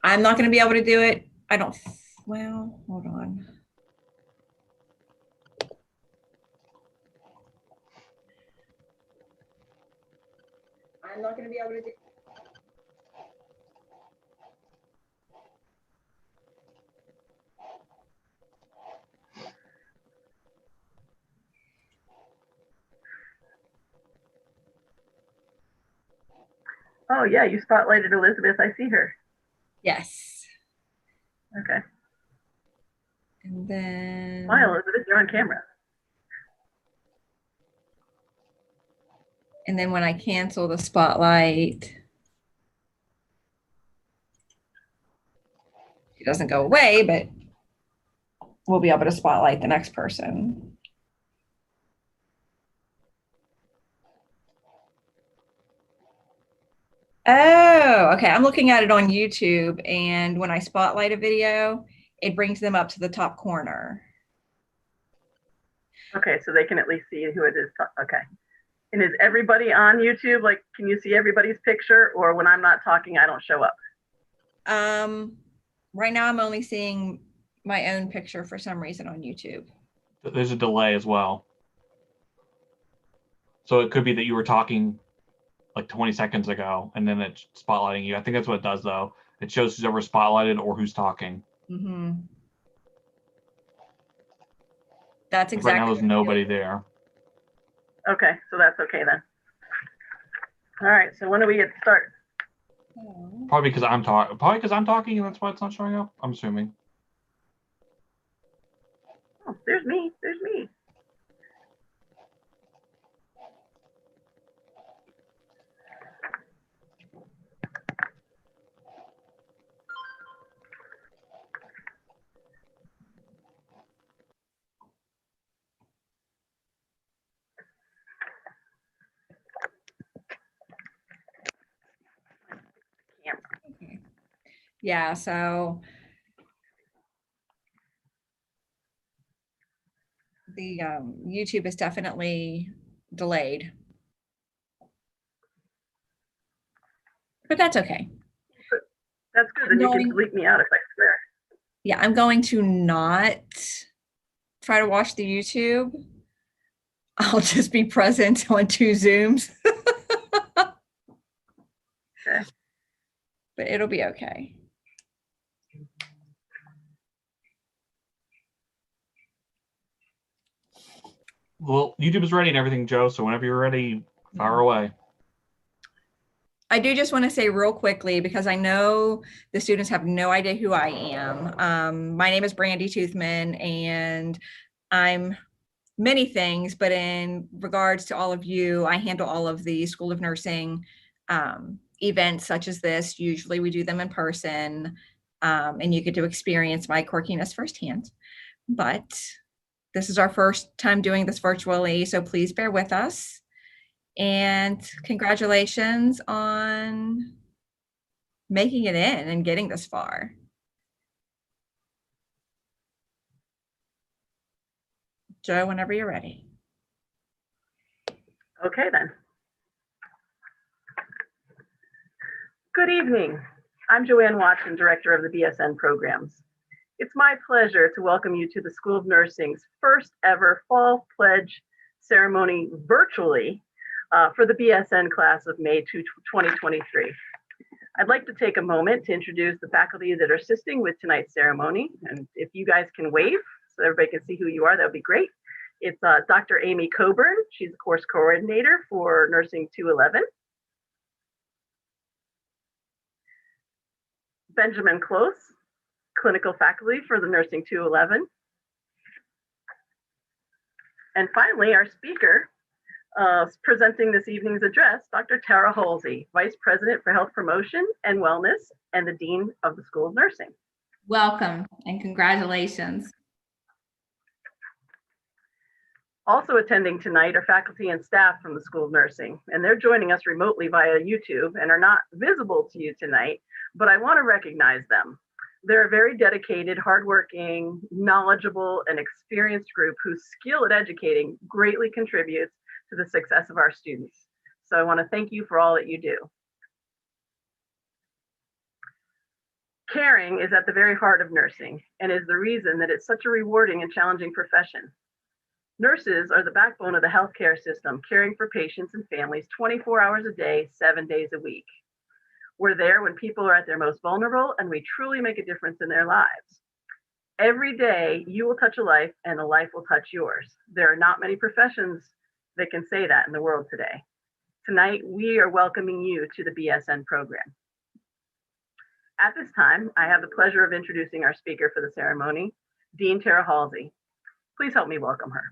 I'm not going to be able to do it. I don't, well, hold on. I'm not going to be able to do. Oh yeah, you spotlighted Elizabeth. I see her. Yes. Okay. And then. Smile, Elizabeth. You're on camera. And then when I cancel the spotlight, it doesn't go away, but we'll be able to spotlight the next person. Oh, okay. I'm looking at it on YouTube, and when I spotlight a video, it brings them up to the top corner. Okay, so they can at least see who it is. Okay. And is everybody on YouTube? Like, can you see everybody's picture? Or when I'm not talking, I don't show up? Right now I'm only seeing my own picture for some reason on YouTube. There's a delay as well. So it could be that you were talking like 20 seconds ago and then it's spotlighting you. I think that's what it does though. It shows who's ever spotlighted or who's talking. Mm-hmm. That's Like exactly. right now there's nobody there. Okay, so that's okay then. All right, so when do we get to start? Probably because I'm talking and that's why it's not showing up, I'm assuming. Oh, there's me. There's me. Okay. Yeah, so the YouTube is definitely delayed, but that's okay. That's good. Then you can delete me out if I swear. Yeah, I'm going to not try to watch the YouTube. I'll just be present on 2 Zooms. Okay. But it'll be okay. Well, YouTube is ready and everything, Joe. So whenever you're ready, fire away. I do just want to say real quickly, because I know the students have no idea who I am. My name is Brandy Toothman, and I'm many things, but in regards to all of you, I handle all of the School of Nursing events such as this. Usually we do them in person, and you get to experience my quirkiness firsthand. But this is our first time doing this virtually, so please bear with us. And congratulations on making it in and getting this far. Joe, whenever you're ready. Okay, then. Good evening. I'm Joanne Watson, Director of the BSN programs. It's my pleasure to welcome you to the School of Nursing's first ever Fall Pledge ceremony virtually for the BSN class of May 2023. I'd like to take a moment to introduce the faculty that are assisting with tonight's ceremony. And if you guys can wave so everybody can see who you are, that would be great. It's Dr. Amy Coburn. She's the course coordinator for Nursing 211. Benjamin Close, clinical faculty for the Nursing 211. And finally, our speaker presenting this evening's address, Dr. Tara Halsey, Vice President for Health Promotion and Wellness and the Dean of the School of Nursing. Welcome and congratulations. Also attending tonight are faculty and staff from the School of Nursing, and they're joining us remotely via YouTube and are not visible to you tonight, but I want to recognize them. They're a very dedicated, hardworking, knowledgeable, and experienced group whose skill at educating greatly contributes to the success of our students. So I want to thank you for all that you do. Caring is at the very heart of nursing and is the reason that it's such a rewarding and challenging profession. Nurses are the backbone of the healthcare system, caring for patients and families 24 hours a day, 7 days a week. We're there when people are at their most vulnerable, and we truly make a difference in their lives. Every day, you will touch a life, and a life will touch yours. There are not many professions that can say that in the world today. Tonight, we are welcoming you to the BSN program. At this time, I have the pleasure of introducing our speaker for the ceremony, Dean Tara Halsey. Please help me welcome her.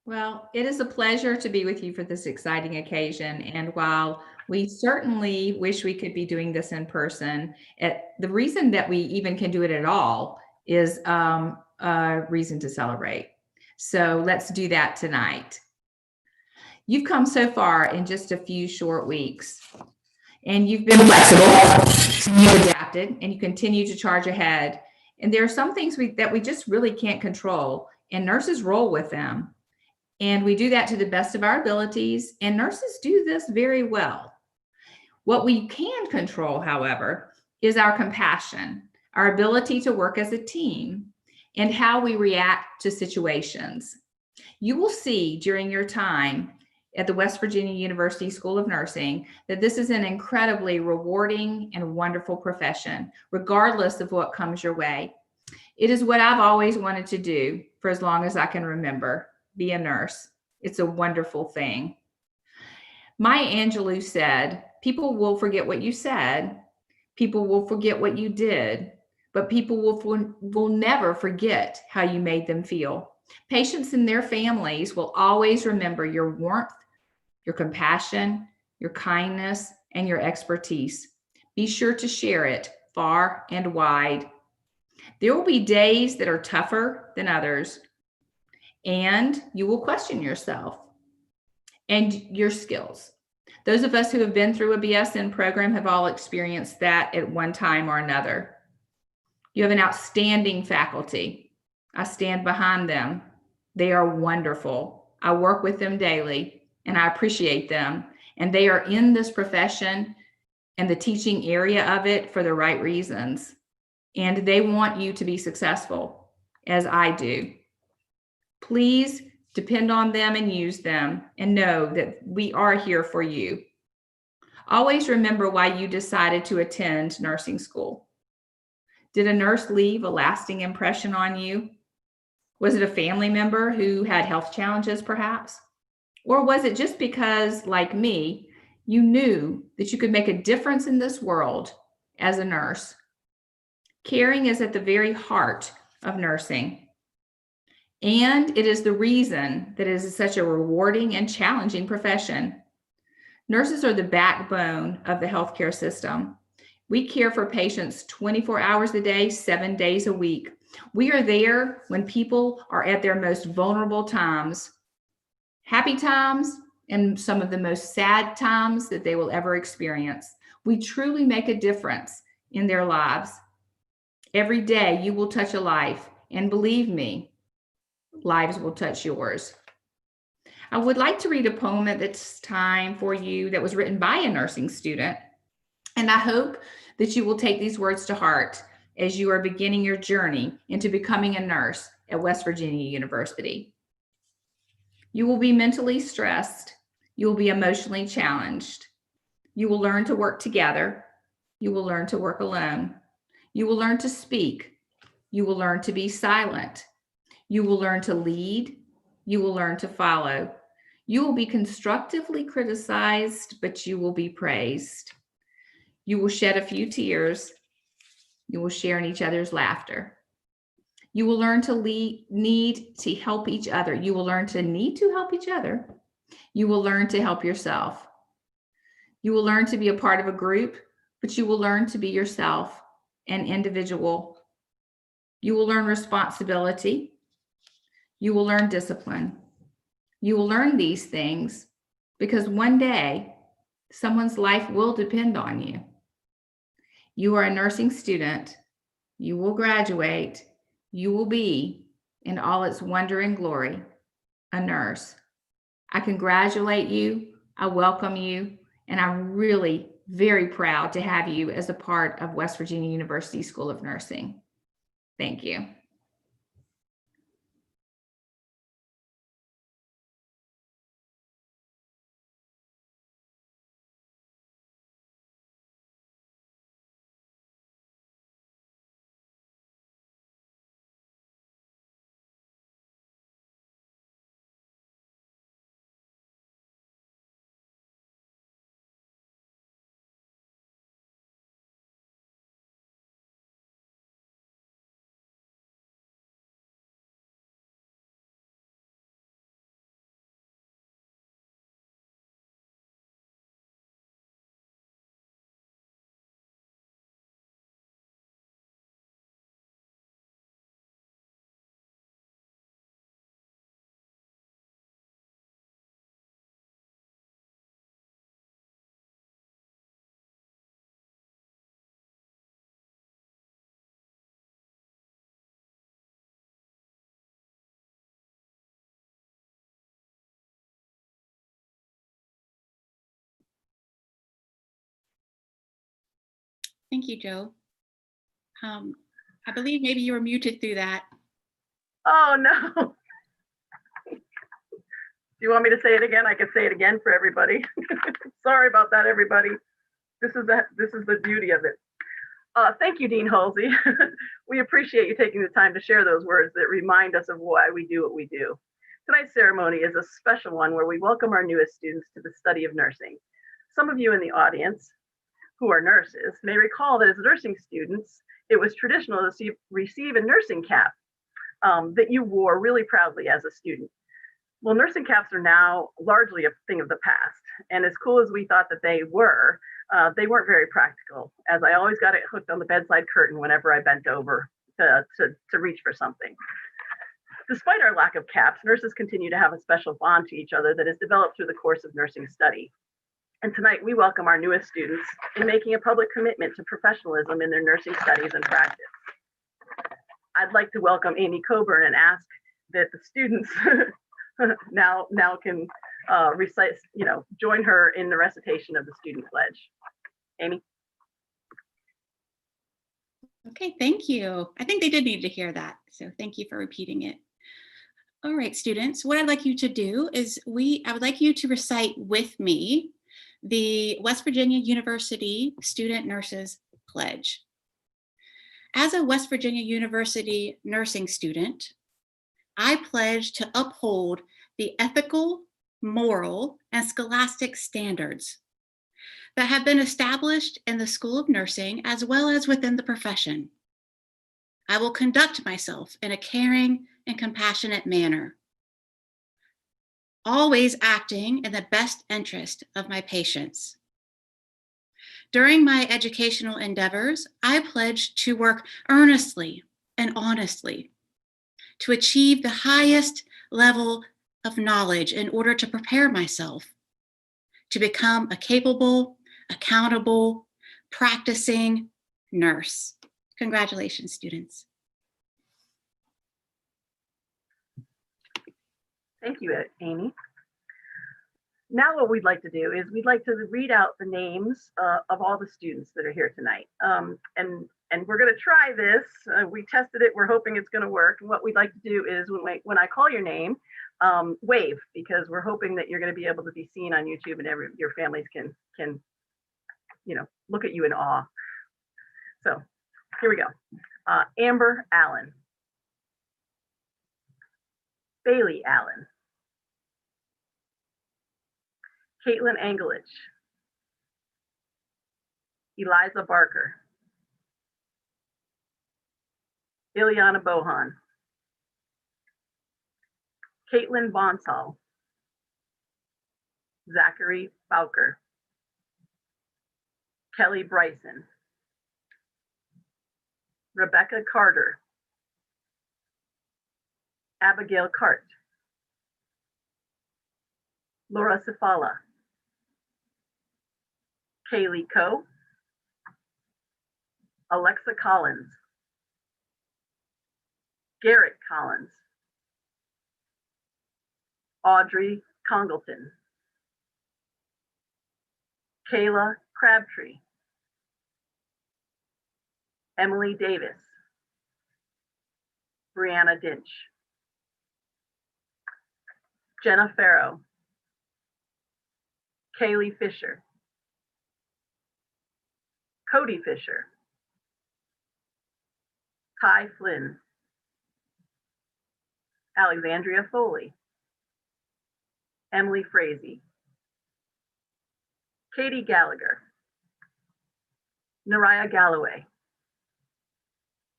Well, it is a pleasure to be with you for this exciting occasion. And while we certainly wish we could be doing this in person, the reason that we even can do it at all is a reason to celebrate. So let's do that tonight. You've come so far in just a few short weeks, and you've been flexible, you've adapted, and you continue to charge ahead. And there are some things that we just really can't control, and nurses roll with them. And we do that to the best of our abilities, and nurses do this very well. What we can control, however, is our compassion, our ability to work as a team, and how we react to situations. You will see during your time at the West Virginia University School of Nursing that this is an incredibly rewarding and wonderful profession, regardless of what comes your way. It is what I've always wanted to do for as long as I can remember. Be a nurse. It's a wonderful thing. Maya Angelou said, people will forget what you said, people will forget what you did, but people will never forget how you made them feel. Patients and their families will always remember your warmth, your compassion, your kindness, and your expertise. Be sure to share it far and wide. There will be days that are tougher than others, and you will question yourself and your skills. Those of us who have been through a BSN program have all experienced that at one time or another. You have an outstanding faculty. I stand behind them. They are wonderful. I work with them daily, and I appreciate them. And they are in this profession and the teaching area of it for the right reasons. And they want you to be successful, as I do. Please depend on them and use them, and know that we are here for you. Always remember why you decided to attend nursing school. Did a nurse leave a lasting impression on you? Was it a family member who had health challenges, perhaps? Or was it just because, like me, you knew that you could make a difference in this world as a nurse? Caring is at the very heart of nursing. And it is the reason that it is such a rewarding and challenging profession. Nurses are the backbone of the healthcare system. We care for patients 24 hours a day, 7 days a week. We are there when people are at their most vulnerable times, happy times, and some of the most sad times that they will ever experience. We truly make a difference in their lives. Every day you will touch a life, and believe me, lives will touch yours. I would like to read a poem at this time for you that was written by a nursing student. And I hope that you will take these words to heart as you are beginning your journey into becoming a nurse at West Virginia University. You will be mentally stressed. You will be emotionally challenged. You will learn to work together. You will learn to work alone. You will learn to speak. You will learn to be silent. You will learn to lead. You will learn to follow. You will be constructively criticized, but you will be praised. You will shed a few tears. You will share in each other's laughter. You will learn to need to help each other. You will learn to need to help each other. You will learn to help yourself. You will learn to be a part of a group, but you will learn to be yourself, an individual. You will learn responsibility. You will learn discipline. You will learn these things because one day someone's life will depend on you. You are a nursing student. You will graduate. You will be, in all its wonder and glory, a nurse. I congratulate you. I welcome you. And I really very proud to have you as a part of West Virginia University School of Nursing. Thank you. Thank you, Joe. I believe maybe you were muted through that. Oh, no. Do you want me to say it again? I can say it again for everybody. Sorry about that, everybody. This is the beauty of it. Thank you, Dean Halsey. We appreciate you taking the time to share those words that remind us of why we do what we do. Tonight's ceremony is a special one where we welcome our newest students to the study of nursing. Some of you in the audience who are nurses may recall that as nursing students, it was traditional to receive a nursing cap that you wore really proudly as a student. Well, nursing caps are now largely a thing of the past. And as cool as we thought that they weren't very practical, as I always got it hooked on the bedside curtain whenever I bent over to reach for something. Despite our lack of caps, nurses continue to have a special bond to each other that is developed through the course of nursing study. And tonight we welcome our newest students in making a public commitment to professionalism in their nursing studies and practice. I'd like to welcome Amy Coburn and ask that the students now can recite, join her in the recitation of the student pledge. Amy. Okay, thank you. I think they did need to hear that. So thank you for repeating it. All right, students, what I'd like you to do is I would like you to recite with me the West Virginia University Student Nurses Pledge. As a West Virginia University nursing student, I pledge to uphold the ethical, moral, and scholastic standards that have been established in the School of Nursing as well as within the profession. I will conduct myself in a caring and compassionate manner, always acting in the best interest of my patients. During my educational endeavors, I pledge to work earnestly and honestly to achieve the highest level of knowledge in order to prepare myself to become a capable, accountable, practicing nurse. Congratulations, students. Thank you, Amy. Now what we'd like to do is we'd like to read out the names of all the students that are here tonight. And we're going to try this. We tested it. We're hoping it's going to work. And what we'd like to do is when I call your name, wave, because we're hoping that you're going to be able to be seen on YouTube and your families can look at you in awe. So here we go. Amber Allen. Bailey Allen. Caitlin Angelich. Eliza Barker. Ileana Bohan. Caitlin Bonsall. Zachary Bowker. Kelly Bryson. Rebecca Carter. Abigail Cart. Laura Sifala. Kaylee Coe. Alexa Collins. Garrett Collins. Audrey Congleton. Kayla Crabtree, Emily Davis, Brianna Dinch, Jenna Farrow, Kaylee Fisher, Cody Fisher, Kai Flynn, Alexandria Foley, Emily Frazee, Katie Gallagher, Nariah Galloway,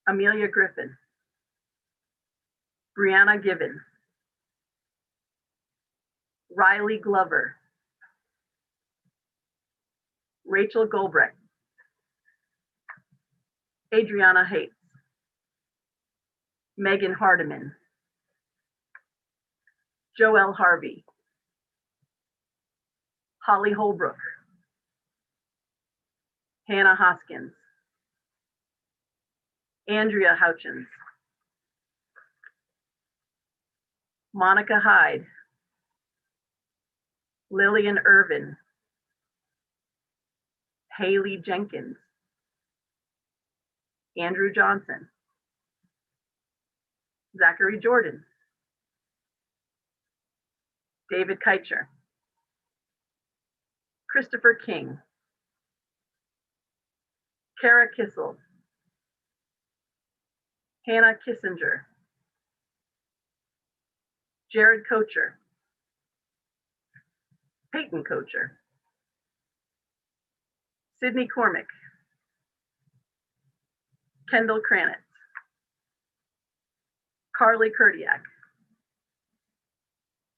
Amelia Griffin, Brianna Gibbon, Riley Glover, Rachel Goldbrecht, Adriana Hates, Megan Hardiman, Joelle Harvey, Holly Holbrook, Hannah Hoskins, Andrea Houchins, Monica Hyde, Lillian Irvin, Haley Jenkins, Andrew Johnson, Zachary Jordan, David Keitcher, Christopher King, Kara Kissel, Hannah Kissinger, Jared Kocher, Peyton Kocher, Sydney Cormick, Kendall Kranitz, Carly Kurdiak,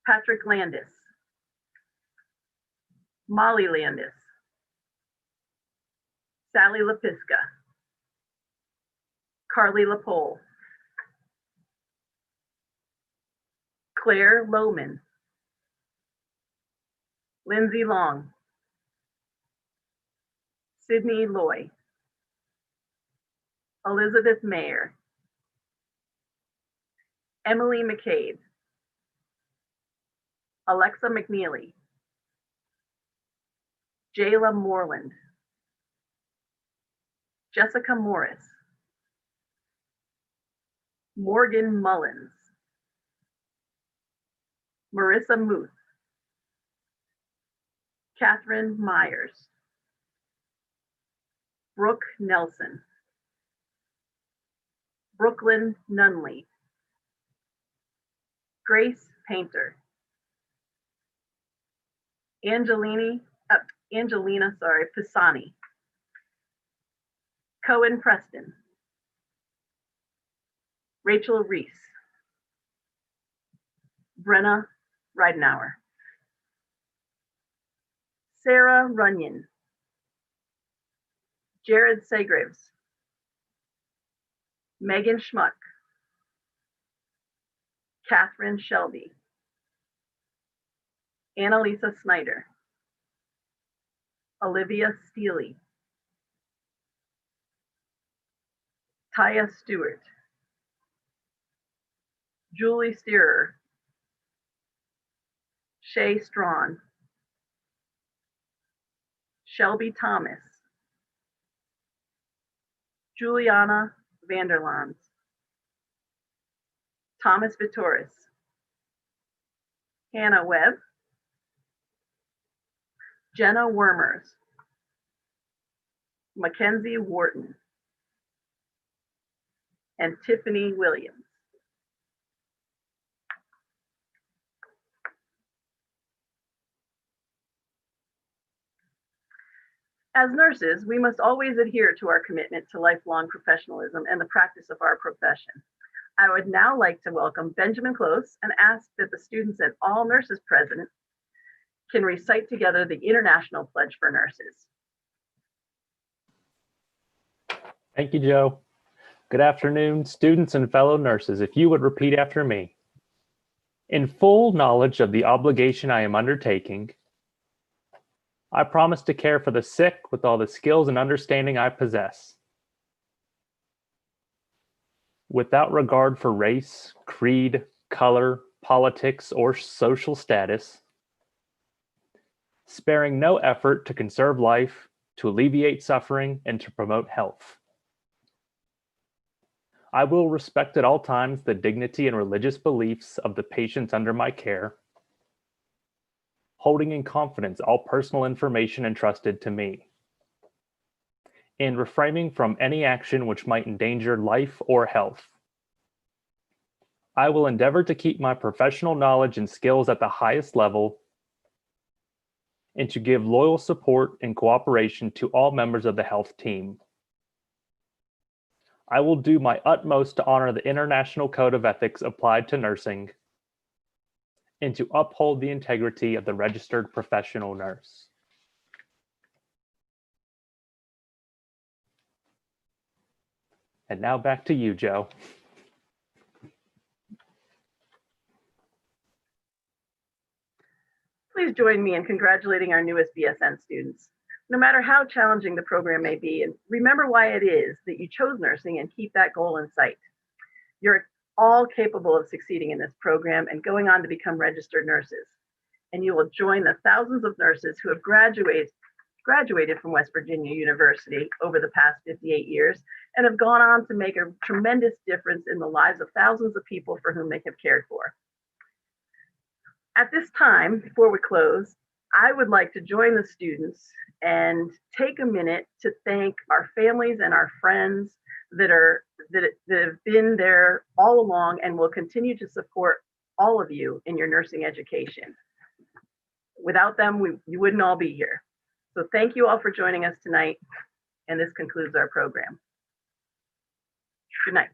Patrick Landis, Molly Landis, Sally Lapiska, Carly LaPole, Claire Lohman, Lindsay Long, Sydney Loy, Elizabeth Mayer, Emily McCabe, Alexa McNeely, Jayla Moreland, Jessica Morris, Morgan Mullins, Marissa Muth, Catherine Myers, Brooke Nelson, Brooklyn Nunley, Grace Painter, Angelina Pisani, Cohen Preston, Rachel Reese, Brenna Reidenauer, Sarah Runyon, Jared Segraves, Megan Schmuck, Catherine Shelby, Annalisa Snyder, Olivia Steely, Taya Stewart, Julie Steerer, Shay Strawn, Shelby Thomas, Juliana Vanderlands, Thomas Vitoris, Hannah Webb, Jenna Wormers, Mackenzie Wharton, and Tiffany Williams. As nurses, we must always adhere to our commitment to lifelong professionalism and the practice of our profession. I would now like to welcome Benjamin Close and ask that the students and all nurses present can recite together the International Pledge for Nurses. Thank you, Joe. Good afternoon, students and fellow nurses. If you would repeat after me. In full knowledge of the obligation I am undertaking, I promise to care for the sick with all the skills and understanding I possess. Without regard for race, creed, color, politics, or social status, sparing no effort to conserve life, to alleviate suffering, and to promote health. I will respect at all times the dignity and religious beliefs of the patients under my care, holding in confidence all personal information entrusted to me, and refraining from any action which might endanger life or health. I will endeavor to keep my professional knowledge and skills at the highest level and to give loyal support and cooperation to all members of the health team. I will do my utmost to honor the International Code of Ethics applied to nursing and to uphold the integrity of the registered professional nurse. And now back to you, Joe. Please join me in congratulating our newest BSN students. No matter how challenging the program may be, and remember why it is that you chose nursing and keep that goal in sight. You're all capable of succeeding in this program and going on to become registered nurses. And you will join the thousands of nurses who have graduated from West Virginia University over the past 58 years and have gone on to make a tremendous difference in the lives of thousands of people for whom they have cared for. At this time, before we close, I would like to join the students and take a minute to thank our families and our friends that have been there all along and will continue to support all of you in your nursing education. Without them, you wouldn't all be here. So thank you all for joining us tonight, and this concludes our program. Good night.